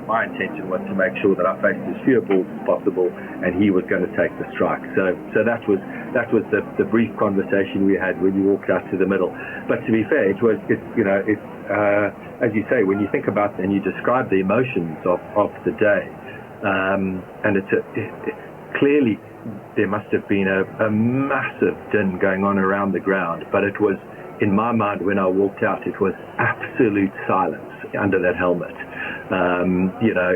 my intention was to make sure that I faced as few balls as possible, and he was going to take the strike. So that was the brief conversation we had when you walked out to the middle. But to be fair, as you say, when you think about and you describe the emotions of the day, and clearly there must have been a massive din going on around the ground, but it was, in my mind, when I walked out, it was absolute silence under that helmet.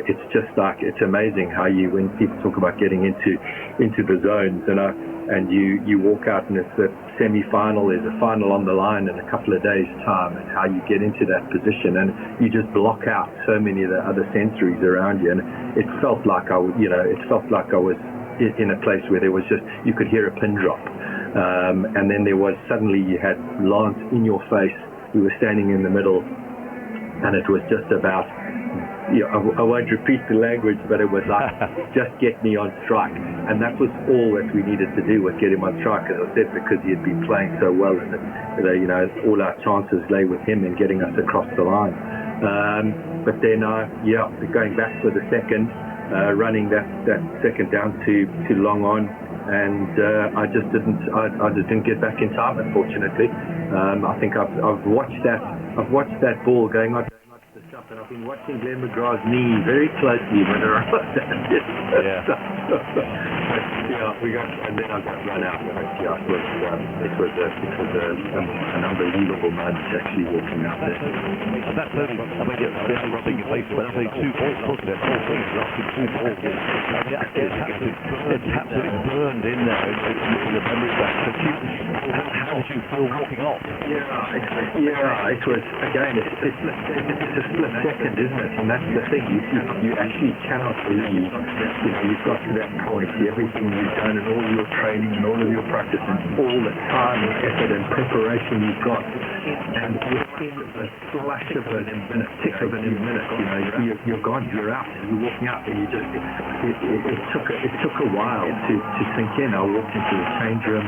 It's just like, it's amazing how when people talk about getting into the zones, and you walk out and it's a semi-final, there's a final on the line in a couple of days' time, and how you get into that position, and you just block out so many of the other sensories around you, and it felt like I was in a place where there was just, you could hear a pin drop. And then suddenly you had Lance in your face. We were standing in the middle, and it was just about, I won't repeat the language, but it was like, just get me on strike. And that was all that we needed to do, was get him on strike, as I said, because he had been playing so well, and all our chances lay with him in getting us across the line. But then, going back for the second, running that second down to long on, and I just didn't get back in time, unfortunately. I think I've watched that ball going on the stuff, and I've been watching Glenn McGrath's knee very closely whether I was that. And then I got run out. It was an unbelievable moment actually walking out there. And that's only, your face, but that's only 2 balls, wasn't it? 4 things, roughly 2 balls. It's absolutely burned in there in the memory bank. How did you feel walking off? It was, again, it's a split second, isn't it? And that's the thing, you actually cannot believe, you've got to that point, everything you've done and all your training and all of your practice and all the time and effort and preparation you've got, and within a flash of a tick of a minute, you're gone, you're out, you're walking out, and it took a while to sink in. I walked into the change room,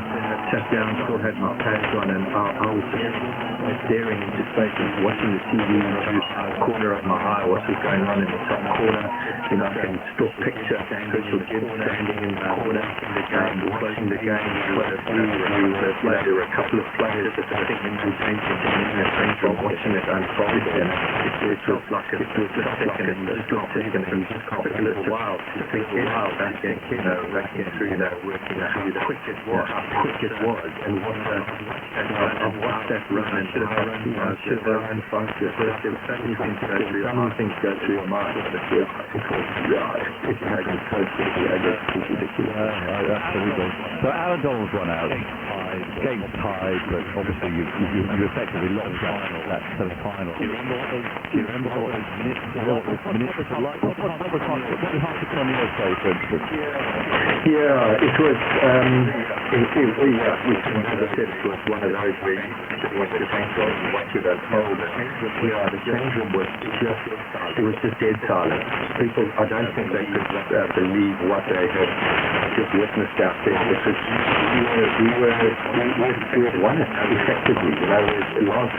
sat down, still had my pads on, and I was just staring into space, watching the TV through the corner of my eye, what was going on in the top corner. I can still picture Churchill standing in the corner watching the game. There were a couple of players that I think in the change room watching it unfold, and it was like a second, and you just can't feel it a while to think back through working out how quick it was, and I've watched that run, and should have run faster. There were so many things go through your mind, but it's so quickly, I guess it's ridiculous. Absolutely. So Alan Donald's run out. Game's tied, but obviously you effectively lost that semi-final. Do you remember what those minutes were like? What did Hartford on the play, for instance? It was, as I said, it was one of those where you went to the change room and watch it unfold. The change room was just dead silent. People, I don't think they could believe what they had just witnessed out there. We had won it effectively. Lance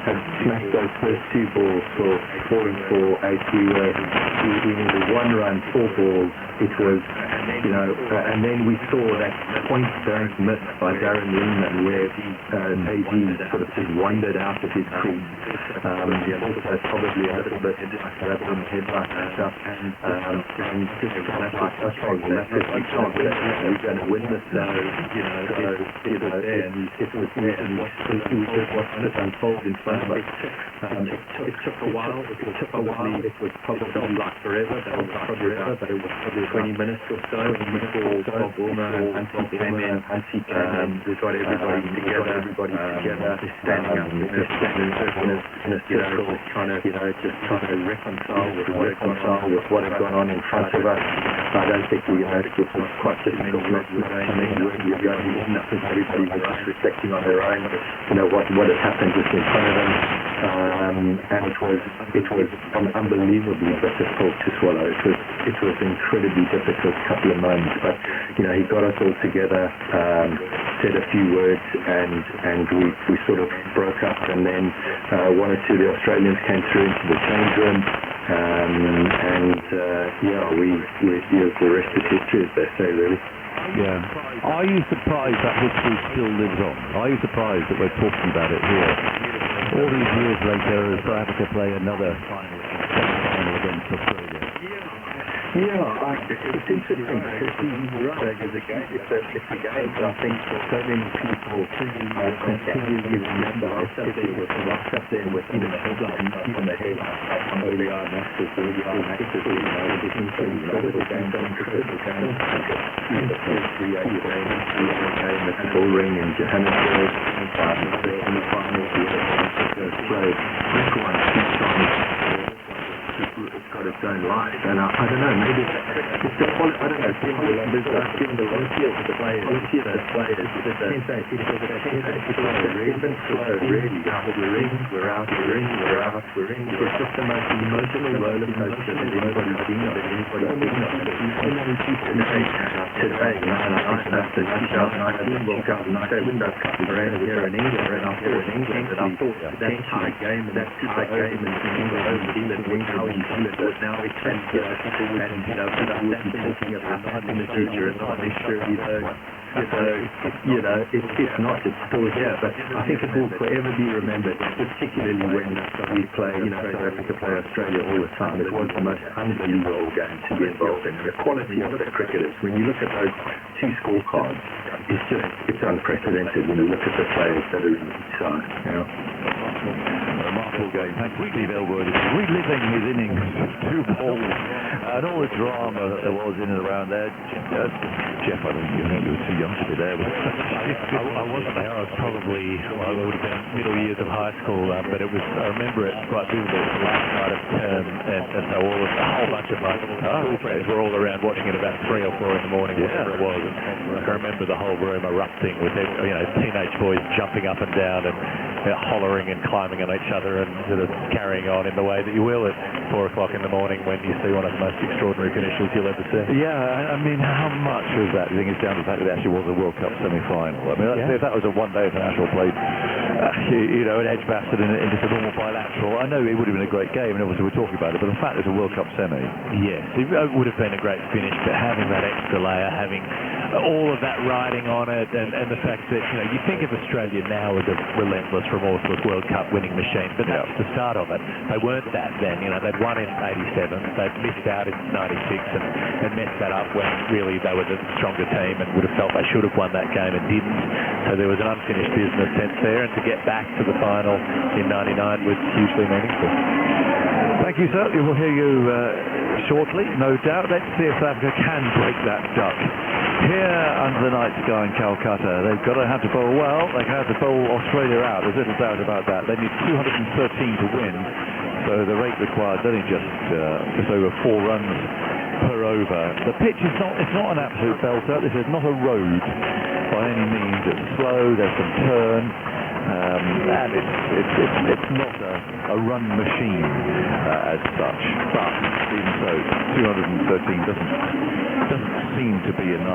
had smashed those first 2 balls for 4 and 4, 8. We needed 1 run, 4 balls. It was, and then we saw that point blank miss by Darren Lehman, where AG sort of just wandered out of his crease. Also probably a little bit headbutt and stuff, and just that's probably we're going to win this now. It was there, and we just watched it unfold in front of us. It took a while. It was probably like forever, but it was probably 20 minutes or so before Cooma and Hunty came in. We got everybody together, just standing up, in a circle, trying to reconcile with what had gone on in front of us. I don't think it was quite difficult not coming where we were going in. I think everybody was just reflecting on their own, what had happened just in front of them. And it was unbelievably difficult to swallow. It was incredibly difficult couple of moments, but he got us all together, said a few words, and we sort of broke up, and then 1 or 2 of the Australians came through into the change room. The rest is history, as they say, really. Yeah. Are you surprised that history still lives on? Are you surprised that we're talking about it here? All these years later, as South Africa play another final against Australia. It's interesting because you're right. It's a game. It's a game. I think so many people continue to remember, especially with even the headline, even the headline. ODI Masters, it's an incredible game. The game at the Bullring in Johannesburg, in the finals, it's got its own life, and I don't know, maybe it's the quality, I don't know, given the quality of the players, even slow, really, we're out, it's just the most emotional roller coaster that anybody's been on, today, after 2019 World Cup, and I said, we're here in England, and I thought that tight game, and England, but now we can people and but I'm thinking about in the future and not sure it's not, it's still here, but I think it will forever be remembered, particularly when we play, South Africa play Australia all the time. It was the most unbelievable game to be involved in. The quality of the cricketers, when you look at those two scorecards, it's unprecedented when you look at the players that are in each side. Remarkable game. Thanks to Steve Elwood, reliving his innings, 2 balls, and all the drama there was in and around there. Jeff, I think you were too young to be there. I wasn't there. I was probably, it would have been middle years of high school, but I remember it quite vividly. It was the last night of term, and so a whole bunch of my school friends were all around watching it about 3 or 4 in the morning, whatever it was. And I remember the whole room erupting with teenage boys jumping up and down and hollering and climbing on each other and sort of carrying on in the way that you will at 4 o'clock in the morning when you see one of the most extraordinary finishes you'll ever see. Yeah, I mean, how much of that do you think is down to the fact that it actually was a World Cup semi-final? I mean, if that was a one-day international play, in Edgbaston in just a normal bilateral, I know it would have been a great game, and obviously we're talking about it, but the fact it's a World Cup semi. Yes, it would have been a great finish, but having that extra layer, having all of that riding on it, and the fact that, you think of Australia now as a relentless, remorseless World Cup winning machine, but that's the start of it. They weren't that then. They'd won in 87, they'd missed out in 96 and messed that up when really they were the stronger team and would have felt they should have won that game and didn't. So there was an unfinished business sense there, and to get back to the final in 99 was hugely meaningful. Thank you, sir. We will hear you shortly, no doubt. Let's see if South Africa can break that duck. Here under the night sky in Calcutta, they've got to have to bowl well. They have to bowl Australia out. There's little doubt about that. They need 213 to win, so the rate required is only just over 4 runs per over. The pitch is not an absolute belter. This is not a road by any means. It's slow. There's some turn. And it's not a run machine as such, but even so, 213 doesn't seem to be enough.